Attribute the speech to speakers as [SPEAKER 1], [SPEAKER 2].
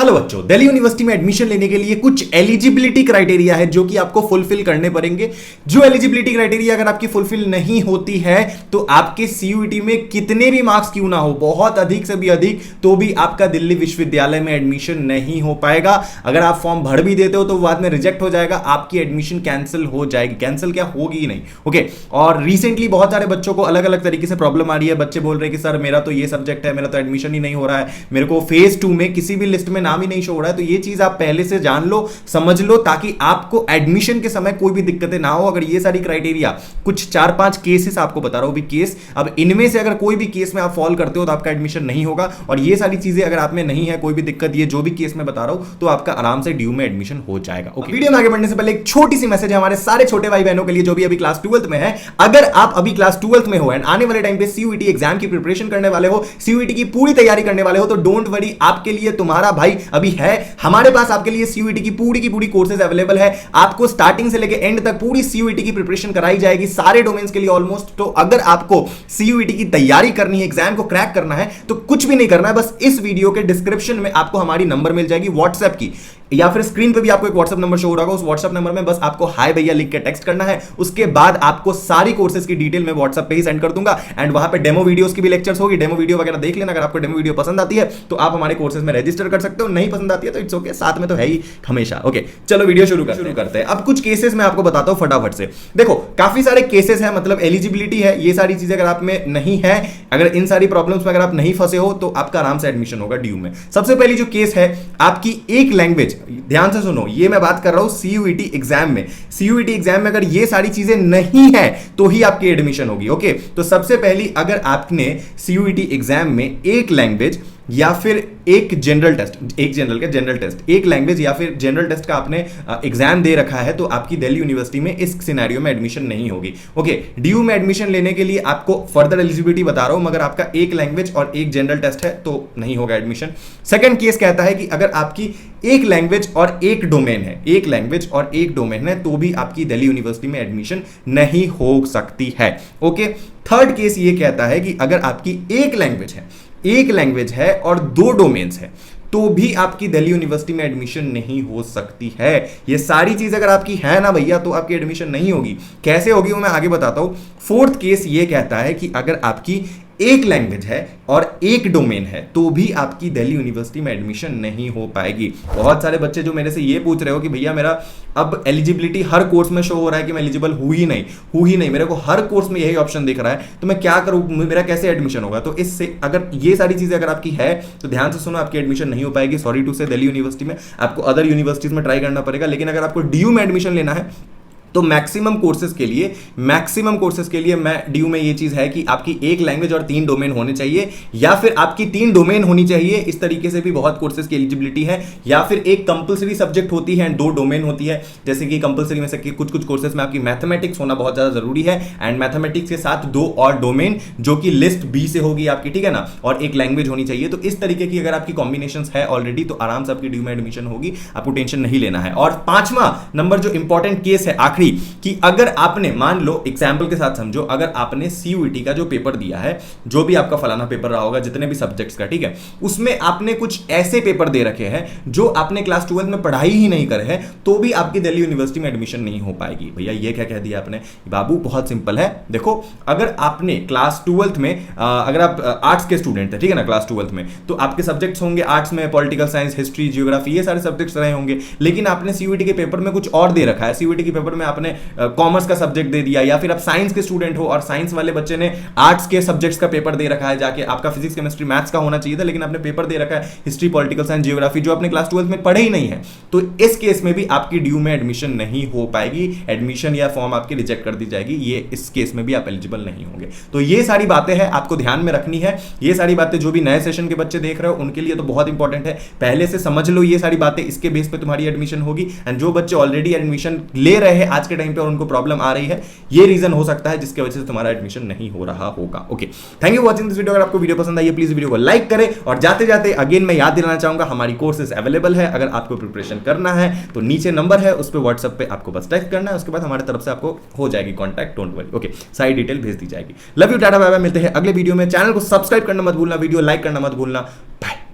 [SPEAKER 1] Hello बच्चों, Delhi university में admission लेने के लिए कुछ एलिजिबिलिटी क्राइटेरिया है जो कि आपको फुलफिल करने पड़ेंगे। जो एलिजिबिलिटी क्राइटेरिया अगर आपकी फुलफिल नहीं होती है तो आपके सीयूईटी में कितने भी मार्क्स क्यों ना हो, बहुत अधिक से भी अधिक, तो भी आपका दिल्ली विश्वविद्यालय में एडमिशन नहीं हो पाएगा। अगर आप फॉर्म भर भी देते हो तो बाद में रिजेक्ट हो जाएगा, आपकी एडमिशन कैंसिल हो जाएगी। कैंसिल क्या होगी ही नहीं, ओके। और रिसेंटली बहुत सारे बच्चों को अलग अलग तरीके से प्रॉब्लम आ रही है। बच्चे बोल रहे हैं कि सर मेरा तो ये सब्जेक्ट है, मेरा तो एडमिशन ही नहीं हो रहा है, मेरे को फेज 2 में किसी भी लिस्ट में नाम ही नहीं शो हो रहा है। तो ये चीज आप पहले से जान लो, समझ लो, ताकि आपको एडमिशन के समय कोई भी दिक्कतें ना हो। अगर ये सारी क्राइटेरिया, कुछ 4-5 केसेस आपको बता रहा हूं भी केस, अब इनमें से अगर कोई भी केस में आप फॉल करते हो तो आपका एडमिशन नहीं होगा। और ये सारी चीजें अगर आप में नहीं है, कोई भी दिक्कत, ये जो भी केस में बता रहा हूं, तो आपका आराम से ड्यू में एडमिशन हो जाएगा। ओके, वीडियो में आगे बढ़ने से पहले एक छोटी सी मैसेज है हमारे सारे छोटे भाई बहनों के लिए जो भी अभी क्लास 12th में है। अगर आप अभी क्लास 12th में हो एंड आने वाले टाइम पे सीयूईटी एग्जाम की प्रिपरेशन करने वाले हो, सीयूईटी की पूरी तैयारी करने वाले हो, तो डोंट वरी, आपके लिए तुम्हारा भाई अभी है। हमारे पास आपके लिए सीयूईटी की पूरी कोर्सेज अवेलेबल है। आपको स्टार्टिंग से लेकर एंड तक पूरी सीयूईटी की प्रिपरेशन कराई जाएगी, सारे डोमेन्स के लिए ऑलमोस्ट। तो अगर आपको सीयूईटी की तैयारी करनी है, एग्जाम को क्रैक करना है, तो कुछ भी नहीं करना है, बस इस वीडियो के डिस्क्रिप्शन में आपको हमारी नंबर मिल जाएगी व्हाट्सएप की, या फिर स्क्रीन पे भी आपको एक व्हाट्सएप नंबर शो हो रहा होगा। उस व्हाट्सएप नंबर में बस आपको हाय भैया लिख के टेक्स्ट करना है। उसके बाद आपको सारी कोर्सेज की डिटेल मैं व्हाट्सएप पे ही सेंड कर दूंगा एंड वहां पे डेमो वीडियोस की भी लेक्चर्स होगी, डेमो वीडियो वगैरह देख लेना। अगर आपको डेमो वीडियो पसंद आती है तो आप हमारे कोर्सेज में रजिस्टर कर सकते हो, नहीं पसंद आती है तो इट्स ओके, साथ में तो है ही हमेशा। ओके, चलो वीडियो शुरू करते हैं। अब कुछ केसेस मैं आपको बताता हूं फटाफट से। देखो, काफी सारे केसेस हैं, मतलब एलिजिबिलिटी है, ये सारी चीजें अगर आप में नहीं है, अगर इन सारी प्रॉब्लम्स में अगर आप नहीं फंसे हो, तो आपका आराम से एडमिशन होगा ड्यू में। सबसे पहली जो केस है, आपकी एक लैंग्वेज, ध्यान से सुनो, ये मैं बात कर रहा हूं सीयूईटी एग्जाम में। सीयूईटी एग्जाम में अगर ये सारी चीजें नहीं है तो ही आपकी एडमिशन होगी। ओके, तो सबसे पहली, अगर आपने सीयूईटी एग्जाम में एक लैंग्वेज या फिर एक जनरल टेस्ट, एक जनरल टेस्ट, एक लैंग्वेज या फिर जनरल टेस्ट का आपने एग्जाम दे रखा है, तो आपकी दिल्ली यूनिवर्सिटी में इस सिनेरियो में एडमिशन नहीं होगी। ओके, ड्यू में एडमिशन लेने के लिए आपको फर्दर एलिजिबिलिटी बता रहा हूं, मगर आपका एक लैंग्वेज और एक जनरल टेस्ट है तो नहीं होगा एडमिशन। सेकंड केस कहता है कि अगर आपकी एक लैंग्वेज और एक डोमेन है, एक लैंग्वेज और एक डोमेन है, तो भी आपकी दिल्ली यूनिवर्सिटी में एडमिशन नहीं हो सकती है। ओके, थर्ड केस ये कहता है कि अगर आपकी एक लैंग्वेज है और 2 डोमेन्स है, तो भी आपकी दिल्ली यूनिवर्सिटी में एडमिशन नहीं हो सकती है। ये सारी चीज अगर आपकी है ना भैया, तो आपकी एडमिशन नहीं होगी। कैसे होगी वो मैं आगे बताता हूं। फोर्थ केस ये कहता है कि अगर आपकी एक लैंग्वेज है और एक डोमेन है, तो भी आपकी दिल्ली यूनिवर्सिटी में एडमिशन नहीं हो पाएगी। बहुत सारे बच्चे जो मेरे से ये पूछ रहे हो कि भैया मेरा अब एलिजिबिलिटी हर कोर्स में शो हो रहा है कि मैं एलिजिबल हूं ही नहीं, मेरे को हर कोर्स में यही ऑप्शन दिख रहा है, तो मैं क्या करूं, मेरा कैसे एडमिशन होगा। तो इससे अगर ये सारी चीजें अगर आपकी है तो ध्यान से सुनो, आपकी एडमिशन नहीं हो पाएगी। सॉरी टू से, दिल्ली यूनिवर्सिटी में आपको अदर यूनिवर्सिटीज में ट्राई करना पड़ेगा। लेकिन अगर आपको ड्यू में एडमिशन लेना है तो मैक्सिमम कोर्सेज के लिए मैं ड्यू में ये चीज है कि आपकी एक लैंग्वेज और 3 डोमेन होने चाहिए, या फिर आपकी 3 डोमेन होनी चाहिए। इस तरीके से भी बहुत कोर्सेज की एलिजिबिलिटी है। या फिर एक कंपलसरी सब्जेक्ट होती है एंड 2 डोमेन होती है। जैसे कि कंपलसरी में से कुछ कोर्सेज में आपकी मैथमेटिक्स होना बहुत ज्यादा जरूरी है, एंड मैथमेटिक्स के साथ 2 और डोमेन जो कि लिस्ट बी से होगी आपकी, ठीक है ना, और एक लैंग्वेज होनी चाहिए। तो इस तरीके की अगर आपकी कॉम्बिनेशन है ऑलरेडी, तो आराम से आपकी ड्यू में एडमिशन होगी, आपको टेंशन नहीं लेना है। और 5वां नंबर जो इंपॉर्टेंट केस है आखिरी, कि अगर आपने, मान लो एग्जाम्पल के साथ समझो, अगर आपने सीयूईटी का जो पेपर दिया है, जो भी आपका फलाना पेपर रहा होगा, जितने भी सब्जेक्ट्स का, ठीक है, उसमें आपने कुछ ऐसे पेपर दे रखे हैं जो आपने क्लास 12 में पढ़ाई ही नहीं करे हैं, तो भी आपकी दिल्ली यूनिवर्सिटी में एडमिशन नहीं हो पाएगी। भैया ये क्या कह दिया आपने बाबू, बहुत सिंपल है। देखो, अगर आपने क्लास 12th में अगर आप आर्ट्स के स्टूडेंट है, ठीक है ना, क्लास 12th में, तो आपके सब्जेक्ट्स होंगे आर्ट्स में पॉलिटिकल साइंस, हिस्ट्री, जियोग्राफी, ये सारे सब्जेक्ट्स रहे होंगे। लेकिन आपने सीयूईटी के पेपर में कुछ और दे रखा है, सीयूईटी के पेपर में आपने कॉमर्स का सब्जेक्ट दे दिया, या फिर आप साइंस के स्टूडेंट हो और साइंस वाले बच्चे ने आर्ट्स के सब्जेक्ट्स का पेपर दे रखा है, जाके आपका फिजिक्स, केमिस्ट्री, मैथ्स का होना चाहिए था, लेकिन आपने पेपर दे रखा है हिस्ट्री, पॉलिटिकल साइंस, जियोग्राफी, जो आपने क्लास 12th में पढ़े ही नहीं है, तो इस केस में भी आपकी ड्यू में एडमिशन नहीं हो पाएगी। एडमिशन या फॉर्म आपकी रिजेक्ट कर दी जाएगी। ये इस केस में भी आप एलिजिबल नहीं होंगे। तो ये सारी बातें हैं, आपको ध्यान में रखनी है। ये सारी बातें जो भी नए सेशन के बच्चे देख रहे हो उनके लिए तो बहुत इंपॉर्टेंट है, पहले से समझ लो ये सारी बातें, इसके बेस पे तुम्हारी एडमिशन होगी। एंड जो बच्चे ऑलरेडी एडमिशन ले रहे हैं आज के टाइम पे और उनको प्रॉब्लम आ रही है, ये रीजन हो सकता है जिसकी वजह से तुम्हारा एडमिशन नहीं हो रहा होगा। Okay, thank you watching this video. अगर आपको वीडियो पसंद आई है प्लीज वीडियो को लाइक करें, और जाते जाते अगेन मैं याद दिलाना चाहूंगा हमारी कोर्सेज अवेलेबल है। अगर आपको प्रिपरेशन करना है तो नीचे नंबर है, उस पर व्हाट्सएप पे आपको बस टेक्स्ट करना है, उसके बाद हमारी तरफ से आपको हो जाएगी कॉन्टैक्ट, डोंट वरी। ओके, सारी डिटेल भेज दी जाएगी। Love you, tata bye bye, मिलते हैं अगले वीडियो में। चैनल को सब्सक्राइब करना मत भूलना, वीडियो लाइक करना मत भूलना। बाय।